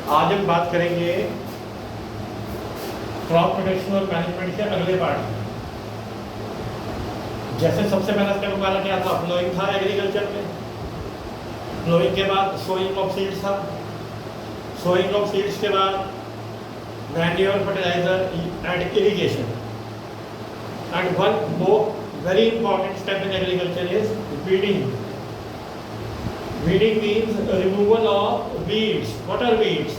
आज हम बात करेंगे क्रॉप प्रोटेक्शन और मैनेजमेंट के अगले पार्ट में। जैसे सबसे पहला स्टेप हमारा क्या था, फ्लोइंग था एग्रीकल्चर में। फ्लोइंग के बाद सोइंग ऑफ सीड्स था। सोइंग ऑफ सीड्स के बाद manure, fertiliser and irrigation. And one more very important step in agriculture is weeding. Weeding means removal of weeds. What are weeds?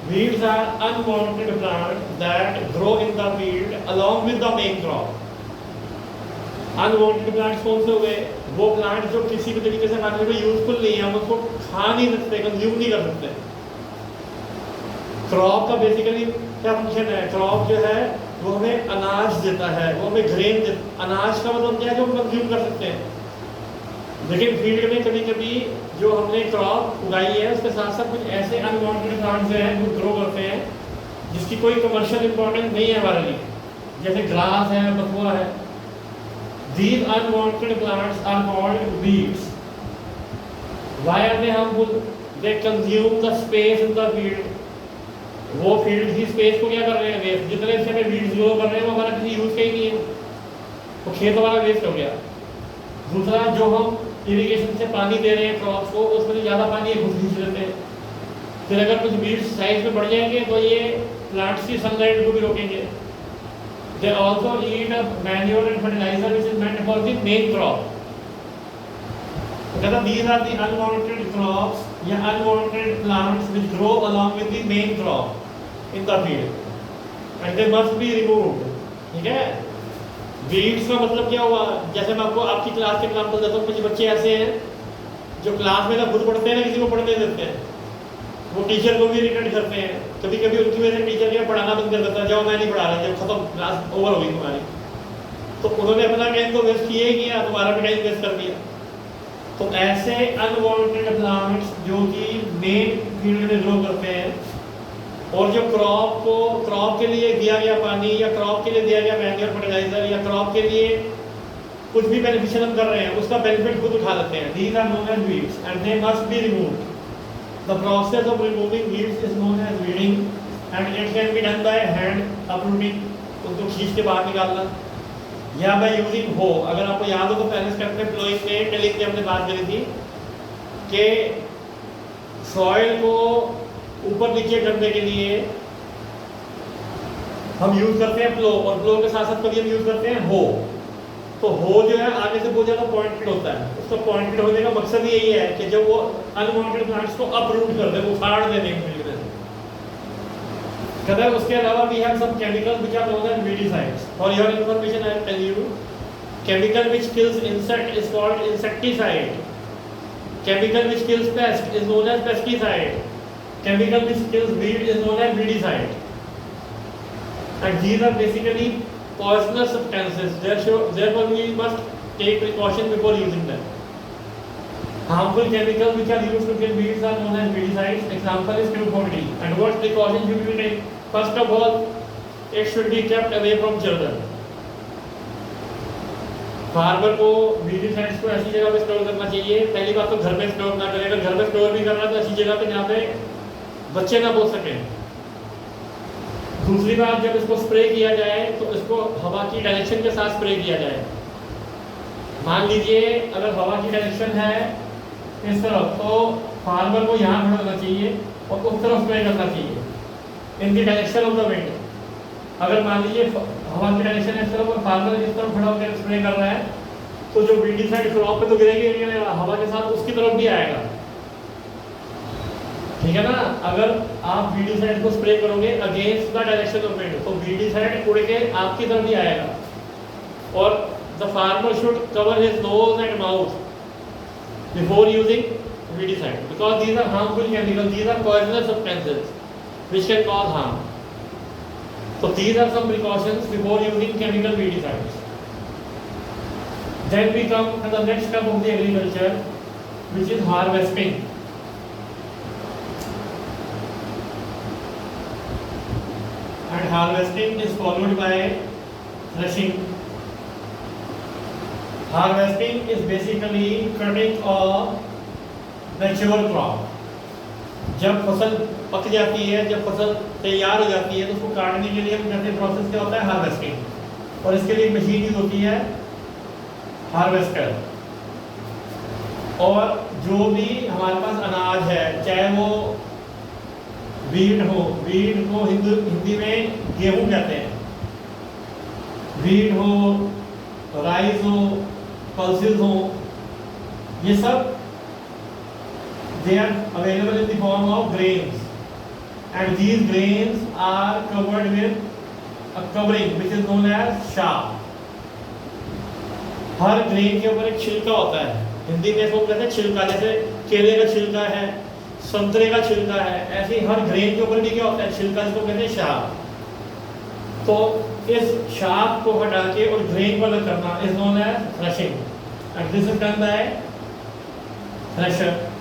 Weeds are unwanted plants that grow in the field along with the main crop. Unwanted plants कौन से हुए? वो plant जो किसी भी तरीके से खाने में यूजफुल नहीं है, हम उसको खा नहीं सकते, कंज्यूम नहीं कर सकते। क्रॉप का बेसिकली क्या फंक्शन है? क्रॉप जो है वो हमें अनाज देता है, वो हमें ग्रेन देता। अनाज का मतलब क्या है? जो हम कंज्यूम कर सकते हैं। लेकिन फील्ड में कभी कभी जो हमने क्रॉप उगाई है उसके साथ साथ कुछ ऐसे अनवांटेड प्लांट्स हैं जो ग्रो करते हैं जिसकी कोई कमर्शियल इंपॉर्टेंस नहीं है हमारे लिए, जैसे ग्रास है, बथुआ है। These unwanted plants are called weeds. Why are they harmful? They consume the space in the field. वो फील्ड की स्पेस को क्या कर रहे हैं? वेस्ट। जितने से हमें वीड्स ग्रो कर रहे हैं वो हमारा किसी यूज का ही नहीं है, तो खेत हमारा वेस्ट हो गया। दूसरा, जो हम इरिगेशन से पानी दे रहे हैं क्रॉप्स को, उसमें ज़्यादा पानी घुस खींच लेते हैं। फिर अगर कुछ वीड्स साइज में बढ़ जाएंगे तो ये प्लांट्स की सनलाइट को भी रोकेंगे। They also eat a manure and fertilizer which is meant for the main crop. Because these are the unwanted crops या unwanted plants which grow along with the main crop in the field, and they must be removed. ठीक है? Weeds का मतलब क्या हुआ? जैसे मैं आपको आपकी क्लास के एग्जाम्पल देता हूँ। कुछ बच्चे ऐसे हैं जो क्लास में ना खुद पढ़ते हैं ना किसी को पढ़ने देते हैं, वो टीचर को भी इरिटेट करते हैं। कभी कभी उनकी वजह से टीचर क्या पढ़ाना बंद कर देता है, जाओ मैं नहीं पढ़ा रहा, जब खत्म क्लास ओवर हो गई तुम्हारी। तो उन्होंने अपना टाइम तो वेस्ट किया ही किया, तुम्हारा भी टाइम वेस्ट कर दिया। तो ऐसे अनवांटेड प्लांट्स जो कि मेन फील्ड में ग्रो करते हैं और जो क्रॉप के लिए दिया गया पानी या क्रॉप के लिए दिया गया मैन्योर, फर्टिलाइजर या क्रॉप के लिए कुछ भी बेनिफिशियल हम कर रहे हैं उसका बेनिफिट खुद उठा लेते हैं। These are known as weeds and they must be removed. The process of removing weeds is known as weeding and it can be done by hand uprooting, उनको खींच के बाहर निकालना, या by using hoe। अगर आपको याद हो तो पहले स्टेप में फ्लोइंग में टिलिंग में हमने बात करी थी कि सॉइल को ऊपर नीचे करने के लिए हम यूज करते हैं फ्लो, और फ्लो के साथ साथ कभी हम यूज करते हैं हो। तो हो जो है आगे से बहुत ज्यादा पॉइंटेड होता है। उसका पॉइंटेड होने का मकसद यही है कि जब वो अनवांटेड प्लांट्स को अपरूट कर दे, वो उखाड़ दे फील्ड में। कहते हैं उसके अलावा we have some chemicals which are known as weedicides. For your information I tell you, chemical which kills insect is called insecticide. Chemical which kills pest is known as pesticide. Chemical which kills weed is known as weedicide, and these are basically poisonous substances. Therefore, we must take precaution before using them. Harmful chemicals which are used to kill weeds are known as weedicides. Example is 2,4-D. And what precautions should we take? First of all, it should be kept away from children. Farmer को weedicides को ऐसी जगह पे store करना चाहिए। पहली बात तो घर में स्टोर ना करें, अगर घर में स्टोर भी करना तो ऐसी जगह पे जहाँ पे बच्चे ना बोल सकें। दूसरी बात, जब इसको स्प्रे किया जाए तो इसको हवा की डायरेक्शन के साथ स्प्रे किया जाए। मान लीजिए अगर हवा की डायरेक्शन है इस तरफ, तो फार्मर को यहाँ खड़ा होना चाहिए और उस तरफ स्प्रे करना चाहिए, in the direction of the wind. अगर मान लीजिए हवा की डायरेक्शन इस तरफ और फार्मर इस तरफ खड़ा होकर स्प्रे कर रहा है, तो जो वीडिसाइड क्रॉप पे तो गिरेगी, हवा के साथ उसकी तरफ भी आएगा। ठीक है ना? अगर आप वीडिसाइड को स्प्रे करोगे against the direction of wind, तो वीडिसाइड उड़ के आपकी तरफ ही आएगा। और the farmer should cover his nose and mouth before using weedicide, because these are harmful chemicals, these are poisonous substances which can cause harm. So these are some precautions before using chemical weedicides. Then we come to the next step of the agriculture, which is harvesting. And harvesting is followed by threshing. Harvesting is basically cutting of mature crop. जब फसल पक जाती है, जब फसल तैयार हो जाती है, तो उसको काटने के लिए हम करते हैं प्रोसेस क्या होता है, हार्वेस्टिंग। और इसके लिए एक मशीन यूज होती है, हार्वेस्टर। और जो भी हमारे पास अनाज है, चाहे वो वीट हो, वीट को हिंदी में गेहूं कहते हैं, वीट हो, राइस हो, पल्सेस हो, ये सब they are available in the form of grains, and these grains are covered with a covering which is known as chaff. Her grain के ऊपर एक छिलका होता है, हिंदी में इसको कहते हैं छिलका। जैसे केले का छिलका है, संतरे का छिलका है, ऐसे ही हर ग्रेन के ऊपर भी क्या होता है, छिलका, जिसको कहते हैं शाप। तो इस शाप को हटा के और ग्रेन को अलग करना is known as threshing, and this is done by thresher.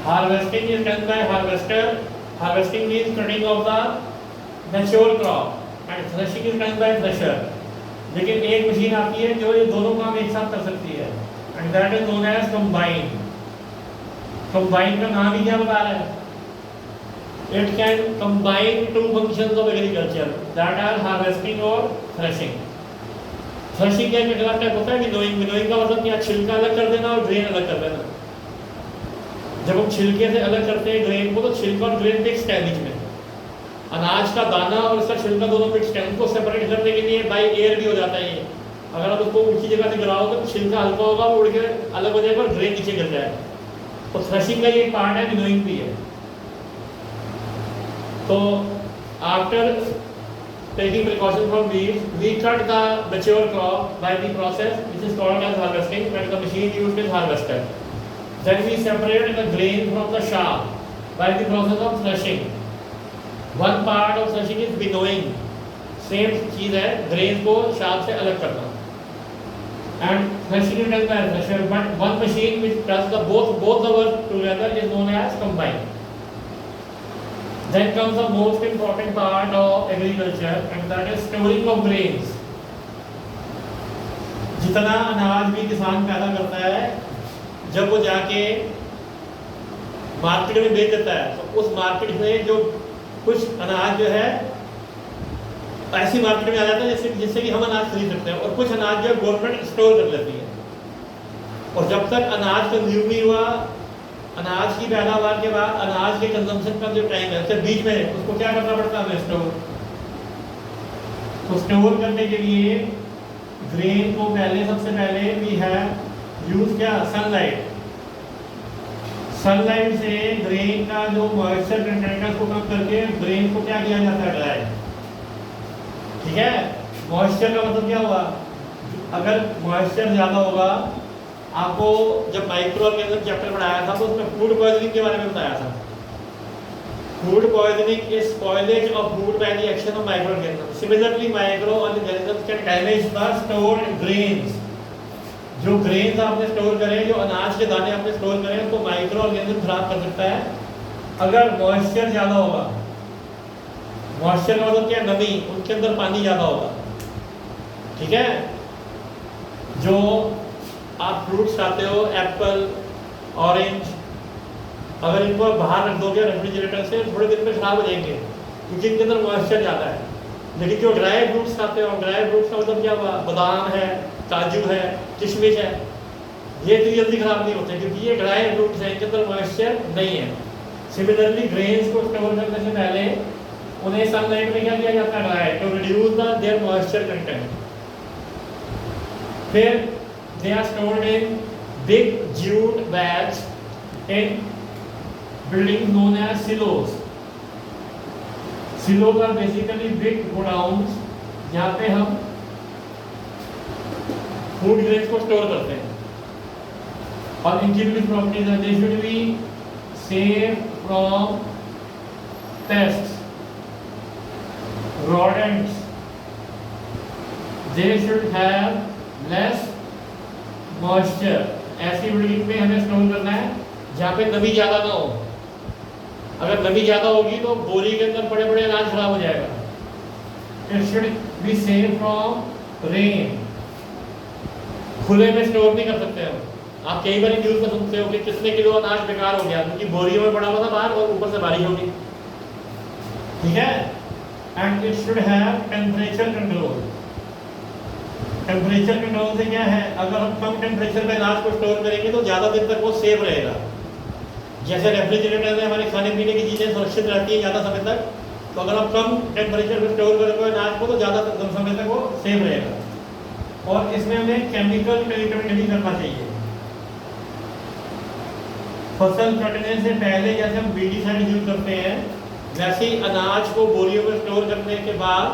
Harvesting is done by harvester. Harvesting means cutting of the mature crop, and threshing is done by thresher. लेकिन एक मशीन आती है जो ये दोनों काम एक साथ कर सकती है, and that is known as combine. Combine का नाम ही क्या बता रहा है? It can combine two functions of agriculture, that are harvesting और threshing. Threshing का एक अगला स्टेप होता है winnowing. Winnowing का मतलब क्या, छिलका अलग कर देना और ग्रेन अलग कर देना। जब हम छिलके से अलग करते हैं ग्रेन को, तो छिलका और ग्रेन मिक्स है बीच में, अनाज का दाना और उसका छिलका दोनों मिक्स है। उनको सेपरेट करने के लिए बाई एयर भी हो जाता है ये। अगर आप उसको ऊंची जगह से गिराओगे तो छिलका हल्का होगा, वो उड़ के अलग हो जाएगा और ग्रेन नीचे गिर जाएगा। तो थ्रेशिंग का ये पार्ट है, विनोइंग भी है। तो after taking precaution from weeds, we cut the mature crop by the process which is called as harvesting, when the machine used is harvester. Then we separate the grain from the chaff by the process of threshing. One part of threshing is winnowing. Same चीज है, grain को chaff से अलग करना। And threshing is done by a thresher, but one machine which does the both the work together is known as combine. Then comes the most important part of agriculture, and that is storing of grains. जितना अनाज भी किसान पैदा करता है, जब वो जाके मार्केट में बेच देता है, तो उस मार्केट में जो कुछ अनाज जो है ऐसी मार्केट में आ जाता है जिससे कि हम अनाज खरीद सकते हैं, और कुछ अनाज जो है गवर्नमेंट स्टोर कर लेती है। और जब तक अनाज कंज्यूम नहीं हुआ, अनाज की पैदावार के बाद अनाज के कंजम्पशन का जो टाइम है, उसके बीच में उसको क्या करना पड़ता है, हमें स्टोर। तो स्टोर करने के लिए ग्रेन को सबसे पहले वी हैव यूज क्या, सनलाइट। सनलाइट से ग्रेन का जो मॉइस्चर कंटेंट है उसको कम करके ग्रेन को क्या किया जाता है, ड्राई। ठीक है, मॉइस्चर का मतलब क्या हुआ, अगर मॉइस्चर ज़्यादा होगा, आपको जब माइक्रो ऑर्गेनिज्म चैप्टर पढ़ाया था तो उसमें फूड पॉइजनिंग के बारे में बताया था। Food poisoning is spoilage of food by the action of micro organism. Similarly micro organism can damage the stored grains. जो ग्रेन्स आपने स्टोर करें, जो अनाज के दाने आपने स्टोर करें, उसको माइक्रो ऑर्गेनिज्म खराब कर सकता है अगर मॉइस्चर ज़्यादा होगा। मॉइस्चर का मतलब क्या, नमी, उनके अंदर पानी ज़्यादा होगा। ठीक है, जो आप फ्रूट्स खाते हो, एप्पल, ऑरेंज, अगर इनको बाहर रख दोगे रेफ्रिजरेटर से, थोड़े दिन में खराब हो जाएंगे क्योंकि इनके अंदर मॉइस्चर ज़्यादा है। लेकिन जो ड्राई फ्रूट्स खाते हो, ड्राई फ्रूट्स का मतलब क्या हुआ, बादाम है, काजू है, किशमिश है, ये तो जल्दी खराब नहीं होते क्योंकि ये ड्राई फ्रूट्स हैं, इनके अंदर मॉइस्चर नहीं है। सिमिलरली ग्रेन्स को स्टोर करने से पहले उन्हें सनलाइट में क्या किया जाता है, dry, to reduce their moisture content. फिर they are stored in big jute bags in building known as silos. Silos are basically big godowns जहाँ पे हम फूड ग्रेन्स को स्टोर करते हैं। और इनकी भी प्रॉपर्टीज है, they should be safe from pests, rodents, they should have less moisture। ऐसी बिल्डिंग में हमें स्टोर करना है जहाँ पे नमी ज़्यादा ना हो। अगर नमी ज़्यादा होगी तो बोरी के अंदर बड़े बड़े अनाज खराब हो जाएगा। It should be safe from rain. खुले में स्टोर नहीं कर सकते हम, आप कई बार न्यूज़ में सुनते हो कि कितने किलो अनाज बेकार हो गया क्योंकि बोरियों में पड़ा हुआ था बाहर और ऊपर से बारिश होगी, ठीक है। And it should have temperature control. Temperature control से क्या है, अगर हम कम टेम्परेचर पे अनाज को स्टोर करेंगे तो ज़्यादा दिन तक वो सेफ रहेगा। जैसे रेफ्रिजरेटर में हमारे खाने पीने की चीज़ें सुरक्षित रहती है ज़्यादा समय तक, तो अगर हम कम टेम्परेचर पे स्टोर करेंगे अनाज को तो ज़्यादा समय तक वो सेफ रहेगा। और इसमें हमें केमिकल ट्रीटमेंट भी करना चाहिए। फसल कटने से पहले जैसे हम वीडीसाइड यूज करते हैं, वैसे ही अनाज को बोरियों में स्टोर करने के बाद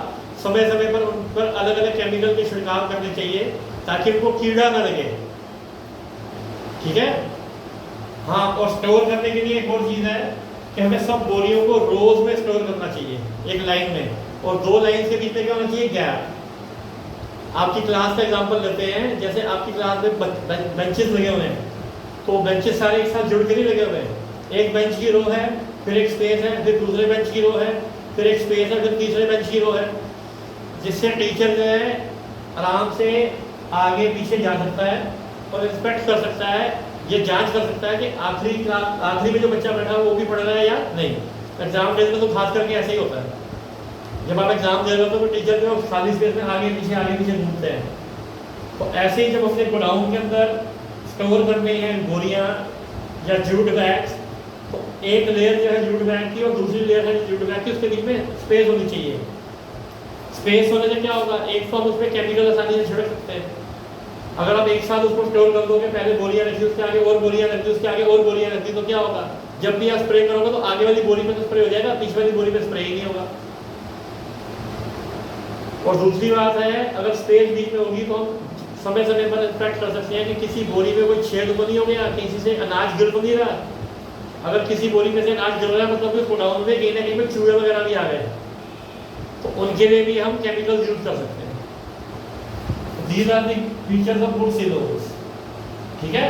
समय समय पर उन पर अलग अलग केमिकल के छिड़काव करने चाहिए ताकि उनको कीड़ा न लगे, ठीक है। हाँ, और स्टोर करने के लिए एक और चीज़ है कि हमें सब बोरियों को रोज में स्टोर करना चाहिए एक लाइन में, और 2 लाइन के बीच में क्या होना चाहिए, गैप। आपकी क्लास का एग्जांपल लेते हैं, जैसे आपकी क्लास में बेंचेस लगे हुए हैं, तो बेंचेस सारे एक साथ जुड़ के नहीं लगे हुए हैं। एक बेंच की रो है, फिर एक स्पेस है, फिर दूसरे बेंच की रो है, फिर एक स्पेस है, फिर तीसरे बेंच की रो है, जिससे टीचर जो है आराम से आगे पीछे जा सकता है और इंस्पेक्ट कर सकता है, ये जांच कर सकता है कि आखिरी में जो बच्चा बैठा है वो भी पढ़ रहा है या नहीं। एग्जाम डेज में तो खास करके ऐसे ही होता है, जब आप एग्जाम दे रहे हो तो टीचर जो खाली स्पेस में आगे पीछे घूमते हैं। तो ऐसे ही जब अपने गोडाउन के अंदर स्टोर करने हैं बोरियां या जूट बैग्स, तो एक लेयर जो है जूट बैग की और दूसरी लेयर है जूट बैग की, उसके बीच में स्पेस होनी चाहिए। स्पेस होने से क्या होगा, एक तो हम उसमें केमिकल आसानी से छिड़क सकते हैं। अगर आप एक साथ उसको स्टोर कर दोगे, पहले बोरियां रखी, उसके आगे और बोरियां रखी, उसके आगे और बोरियां रखी, तो क्या होगा, जब भी आप स्प्रे करोगे तो आगे वाली बोरी में तो स्प्रे हो जाएगा, पीछे वाली बोरी में स्प्रे ही नहीं होगा। और दूसरी बात है, अगर स्पेस बीच में होगी तो हम समय समय पर इंस्पेक्ट कर सकते हैं कि किसी बोरी में कोई छेद तो नहीं हो गया, किसी से अनाज गिर तो नहीं रहा। अगर किसी बोरी में से अनाज गिर रहा है मतलब गोडाउन में कहीं ना कहीं में चूहे वगैरह भी आ गए, तो उनके लिए भी हम केमिकल यूज कर सकते हैं। These are the features of good silos, ठीक है।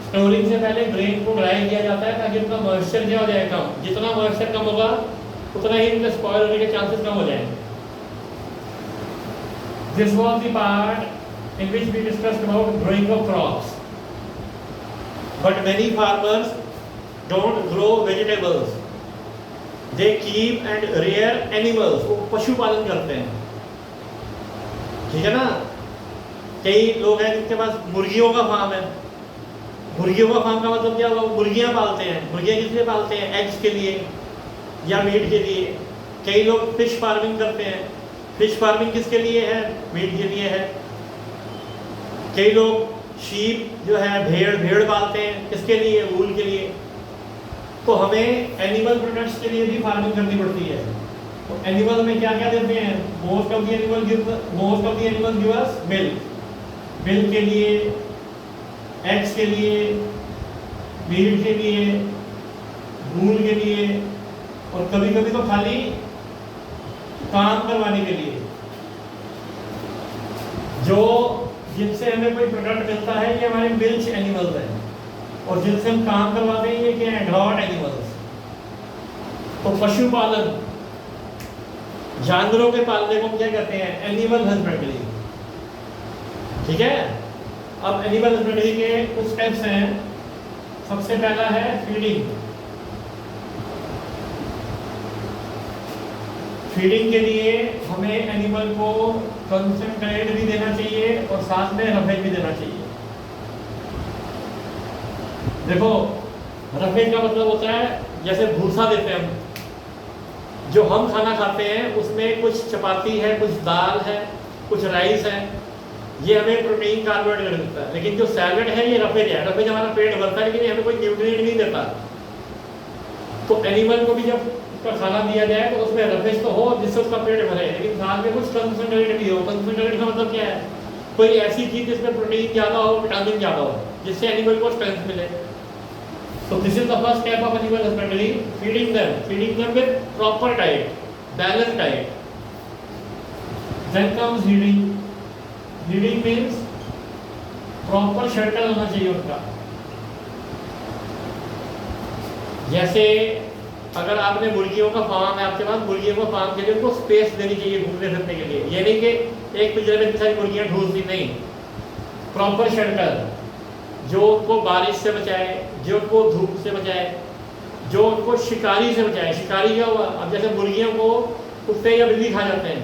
स्टोरिंग से पहले ग्रेन को ड्राई किया जाता है ताकि उनका मॉइस्चर क्या हो जाए कम, जितना मॉइस्चर कम होगा उतना ही इनके स्पॉइल होने के चांसेस कम हो जाएंगे। This was the part in which we discussed about growing of crops. But many farmers don't grow vegetables. They keep and rear animals. वो पशुपालन करते हैं, ठीक है ना। कई लोग हैं जिनके पास मुर्गियों का फार्म है। मुर्गियों का फार्म का मतलब क्या होगा, मुर्गियां पालते हैं। मुर्गियां किस लिए पालते हैं, एग्स के लिए या मीट के लिए। कई लोग फिश फार्मिंग करते हैं। फिश फार्मिंग किसके लिए है, मीट के लिए है। कई लोग शीप जो है भेड़ पालते हैं, किसके लिए, वूल के लिए। तो हमें एनिमल प्रोडक्ट्स के लिए भी फार्मिंग करनी पड़ती है। तो एनिमल में क्या क्या देते हैं, most of the animal give us milk के लिए, एग्स के लिए, मीट के लिए, वूल के लिए, और कभी कभी तो खाली काम करवाने के लिए। जो जिनसे हमें कोई प्रोडक्ट मिलता है ये हमारे मिल्क एनिमल्स हैं, और जिनसे हम काम करवाते हैं ये क्या है, ड्रॉट एनिमल्स। तो पशुपालन, जानवरों के पालने को हम क्या कहते हैं, एनिमल हस्बेंड्री, ठीक है। अब एनिमल हस्बेंड्री के कुछ स्टेप्स हैं। सबसे पहला है फीडिंग। फीडिंग के लिए हमें एनिमल को कंसंट्रेट भी देना चाहिए और साथ में रफेज भी देना चाहिए। देखो, रफेज का मतलब होता है जैसे भूसा देते हैं हम, जो हम खाना खाते हैं उसमें कुछ चपाती है, कुछ दाल है, कुछ राइस है, ये हमें प्रोटीन कार्बोहाइड्रेट देता है। लेकिन जो सैलेड है ये रफेज है। रफेज हमारा पेट भरता है लेकिन ये हमें कोई न्यूट्रिएंट नहीं देता। तो एनिमल को भी जब उसका खाना दिया जाए तो उसमें रफेज तो हो जिससे उसका पेट भरे, लेकिन साथ में कुछ कंसंट्रेट भी हो। कंसंट्रेट का मतलब क्या है, कोई ऐसी चीज जिसमें प्रोटीन ज़्यादा हो, विटामिन ज़्यादा हो, जिससे एनिमल को स्ट्रेंथ मिले। So this is the first step of animal husbandry, feeding them with proper diet, balanced diet. Then comes heating. Heating means proper shelter होना चाहिए उनका। जैसे अगर आपने मुर्गियों का फार्म है आपके पास, मुर्गियों का फार्म के लिए उनको स्पेस देनी चाहिए घूमने फिरने के लिए। ये नहीं कि एक पिंजरे में सारी मुर्गियां ढूंढ दी, नहीं, प्रॉपर शेल्टर। जो उनको बारिश से बचाए, जो उनको धूप से बचाए, जो उनको शिकारी से बचाए। शिकारी क्या हुआ, अब जैसे मुर्गियों को कुत्ते या बिल्ली खा जाते हैं,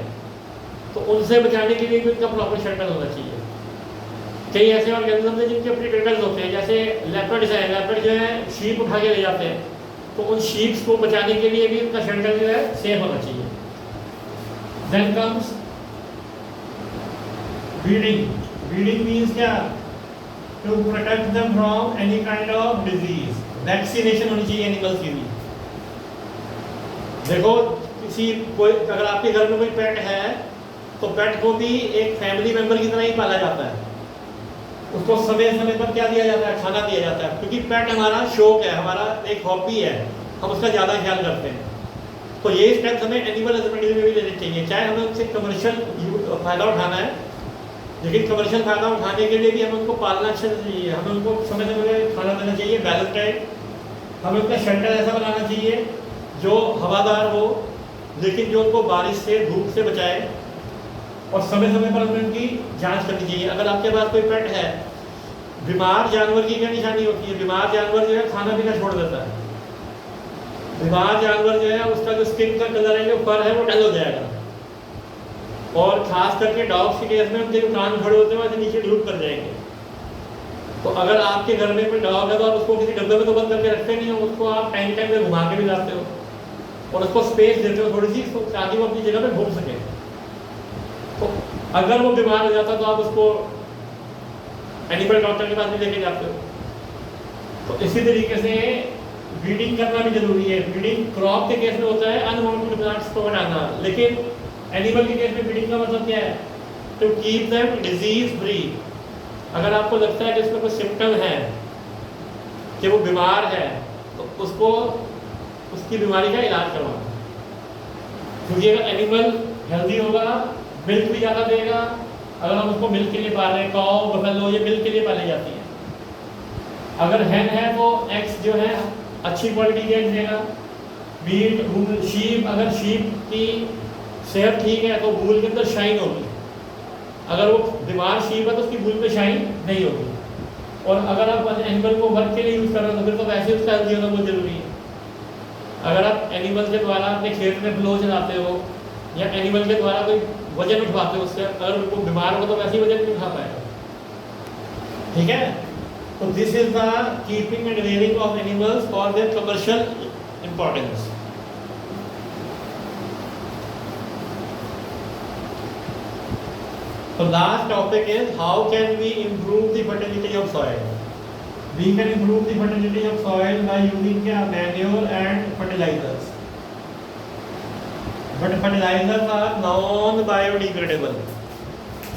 तो उनसे बचाने के लिए भी उनका प्रॉपर शेल्टर होना चाहिए। कई ऐसे ऑर्गेनिज्म हैं जिनके प्रीडेटर्स होते हैं, जैसे लेपर्ड्स हैं। लेपर्ड जो है शीप उठा के ले जाते हैं, तो उन शीप्स को बचाने के लिए भी उनका शेल्टर जो है सेफ होना चाहिए। Then comes breeding. Breeding means क्या, to protect them from any kind of disease. Vaccination होनी चाहिए एनिमल्स की भी। देखो किसी कोई, अगर आपके घर में कोई पेट है तो पेट को भी एक फैमिली मेंबर की तरह ही पाला जाता है। उसको समय समय पर क्या दिया जाता है, खाना दिया जाता है, क्योंकि पेट हमारा शौक है, हमारा एक हॉबी है, हम उसका ज़्यादा ख्याल करते हैं। तो ये स्टेप्स हमें एनिमल हस्बेंड्री में भी लेने चाहिए, चाहे हमें उनसे कमर्शियल फ़ायदा उठाना है, लेकिन कमर्शियल फ़ायदा उठाने के लिए भी हमें उनको पालना अच्छा चाहिए, हमें उनको समय समय पर खाना देना चाहिए, बैलेंस डाइट। हमें उनका शेल्टर ऐसा बनाना चाहिए जो हवादार हो, लेकिन जो उनको बारिश से धूप से बचाए, और समय समय पर हमें उनकी जांच करनी चाहिए। अगर आपके पास कोई पेट है, बीमार जानवर की क्या निशानी होती है, बीमार जानवर जो है खाना पीना छोड़ देता है। बीमार जानवर जो है उसका जो स्किन का कलर है, जो फर है, वो डल हो जाएगा, और खास करके डॉग्स के केस में उनके जो कान खड़े होते हैं वैसे नीचे ड्रूप कर जाएंगे। तो अगर आपके घर में कोई डॉग है तो आप उसको किसी डब्बे में तो बंद करके रखते नहीं हो, उसको आप टाइम टाइम पे घुमा के भी लाते हो और उसको स्पेस देते हो थोड़ी सी, ताकि वो अपनी जगह पे घूम सके। तो अगर वो बीमार हो जाता तो आप उसको एनिमल डॉक्टर के पास भी लेके जाते हो। तो इसी तरीके से ब्रीडिंग करना भी जरूरी है। ब्रीडिंग क्रॉप के केस में होता है अनवांटेड प्लांट्स को हटाना, लेकिन एनिमल के केस में ब्रीडिंग का मतलब क्या है, to keep them disease free. अगर आपको लगता है कि उसमें कोई सिम्टम है कि वो बीमार है, तो उसको उसकी बीमारी का इलाज करवाना, क्योंकि अगर एनिमल हेल्दी होगा, मिल्क भी ज़्यादा देगा। अगर हम उसको मिल्क के लिए पाल रहे हैं, काऊ बफेलो ये मिल्क के लिए पाली जाती है। अगर हैन है तो एग्स जो है अच्छी क्वालिटी के एग्स देगा। मीट शीप, अगर शीप की सेहत ठीक है तो बूल के अंदर शाइन होगी, अगर वो बीमार शीप है तो उसकी बूल में शाइन नहीं होगी। और अगर आप एनिमल को वर्क के लिए यूज़ कर रहे हो तो फिर तो वैसे उसका हेल्दी होना बहुत जरूरी है। अगर आप एनिमल के द्वारा अपने खेत में फ्लो चलाते हो या एनिमल के द्वारा कोई वजन उठवाते हो, उससे अगर उनको बीमार हो तो वैसे ही वजन नहीं उठा पाएगा। ठीक है, तो this is the keeping and rearing of animals for their commercial importance. So last topic is how can we improve the fertility of soil? We can improve the fertility of soil by using manure and fertilizers. But fertilizers are non-biodegradable.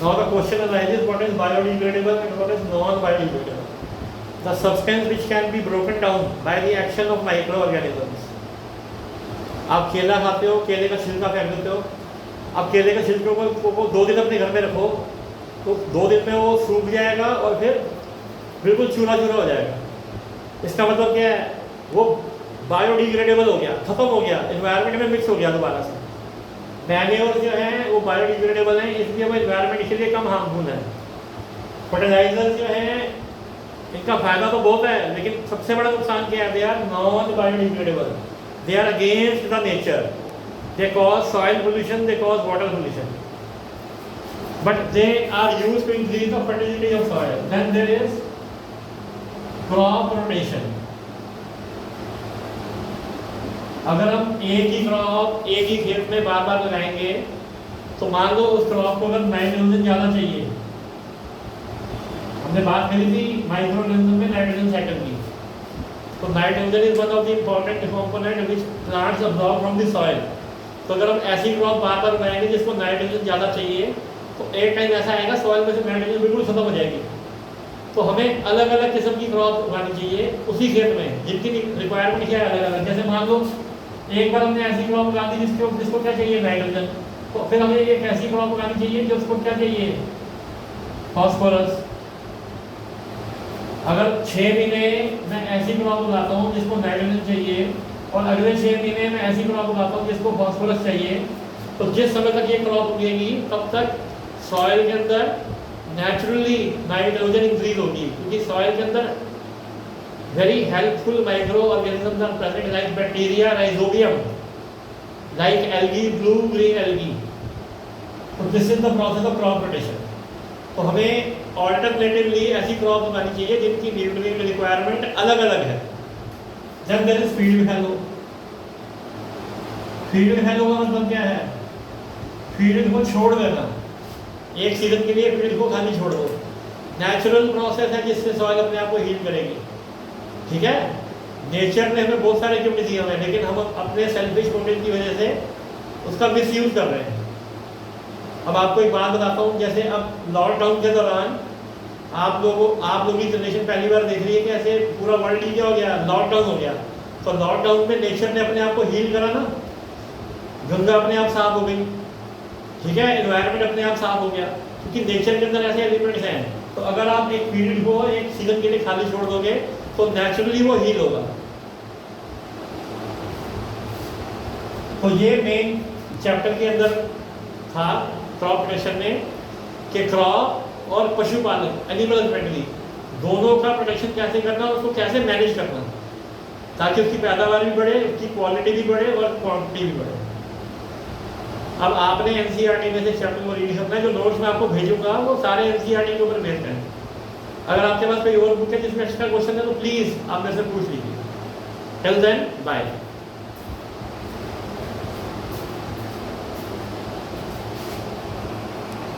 Now the question arises: what is biodegradable and what is non-biodegradable? The substance which can be broken down by the action of microorganisms. आप केला खाते हो, केले का छिलका फेंक देते हो। अब केले के छिलके को 2 दिन अपने घर में रखो तो 2 दिन में वो सूख जाएगा और फिर बिल्कुल चूरा चूरा हो जाएगा। इसका मतलब क्या है, वो बायोडिग्रेडेबल हो गया, खत्म हो गया, एनवायरनमेंट में मिक्स हो गया दोबारा से। मैन्योर जो है वो बायोडिग्रेडेबल है, इसलिए वो एनवायरनमेंट के लिए कम हार्मफुल है। फर्टिलाइजर जो है इनका फायदा तो बहुत है, लेकिन सबसे बड़ा नुकसान क्या है, they are non biodegradable, they are against the nature. They cause soil pollution, they cause water pollution, but they are used to increase the fertility of soil. Then there is crop rotation. अगर हम एक ही crop एक ही खेत में बार बार लगाएंगे तो मान लो उस क्रॉप को अगर नाइट्रोजन ज़्यादा चाहिए, हमने बात करी थी माइक्रो ऑर्गेनिज्म में नाइट्रोजन साइकिल की, तो nitrogen is one of the important component which plants absorb from the soil. तो अगर हम ऐसी क्रॉप बार बार उगाएंगे जिसको नाइट्रोजन ज़्यादा चाहिए, तो एक टाइम ऐसा आएगा सॉइल में से नाइट्रोजन बिल्कुल खत्म हो जाएगी। तो हमें अलग अलग किस्म की क्रॉप उगानी चाहिए उसी खेत में, जिनकी रिक्वायरमेंट क्या है अलग अलग। जैसे मान लो एक बार हमने ऐसी क्रॉप उगा दी जिसको क्या चाहिए, नाइट्रोजन, तो फिर हमें एक ऐसी क्रॉप उगानी चाहिए जिसको क्या चाहिए, फॉस्फोरस। अगर 6 महीने मैं ऐसी क्रॉप उगाता हूँ जिसको नाइट्रोजन चाहिए और अगले 6 महीने में ऐसी क्रॉप उगाता हूँ जिसको फॉस्फोरस चाहिए, तो जिस समय तक ये क्रॉप उगेगी तब तक सॉइल के अंदर नेचुरली नाइट्रोजन इंक्रीज होगी, क्योंकि सॉइल के अंदर very helpful micro organisms are present like bacteria, rhizobium, like algae, blue green algae. तो this is the process of crop rotation. तो हमें ऑल्टरनेटिवली ऐसी क्रॉप उगानी चाहिए जिनकी न्यूट्रिएंट रिक्वायरमेंट अलग अलग है। जब there is field fallow, field fallow का मतलब क्या है? फील्ड को छोड़ देना, एक सीजन के लिए फील्ड को खाली छोड़ दो। नेचुरल प्रोसेस है जिससे सॉइल अपने आप को हील करेगी, ठीक है। नेचर ने हमें बहुत सारे गिफ्ट दिए हुए हैं, लेकिन हम अपने सेल्फिश मोटिव की वजह से उसका मिसयूज कर रहे हैं। अब आपको एक बात बताता हूँ, जैसे अब लॉकडाउन के दौरान आप लोगों की जनरेशन पहली बार देख रही है कि ऐसे पूरा वर्ल्ड ही क्या हो गया, लॉकडाउन हो गया। तो लॉकडाउन में नेचर ने अपने आप को हील करा ना, गंगा अपने आप साफ हो गई, ठीक है, एनवायरनमेंट अपने आप साफ हो गया, क्योंकि नेचर के अंदर ऐसे एलिमेंट्स हैं। तो अगर आप एक फील्ड को एक सीजन के लिए खाली छोड़ दोगे तो नेचुरली वो हील होगा। तो ये मेन चैप्टर के अंदर था क्रॉप प्रोटेक्शन में, कि क्रॉप और पशुपालन, एनिमल हस्बेंड्री, दोनों का प्रोटेक्शन कैसे करना और उसको कैसे मैनेज करना, ताकि उसकी पैदावार भी बढ़े, उसकी क्वालिटी भी बढ़े और क्वांटिटी भी बढ़े। अब आपने एनसीईआरटी में से चैप्टर को रीड करना है, जो नोट्स मैं आपको भेजूंगा वो सारे एनसीईआरटी के ऊपर बेस्ड हैं। अगर आपके पास कोई और बुक है जिसमें एक्स्ट्रा क्वेश्चन है तो प्लीज़ आप मेरे से पूछ लीजिए। Till then bye.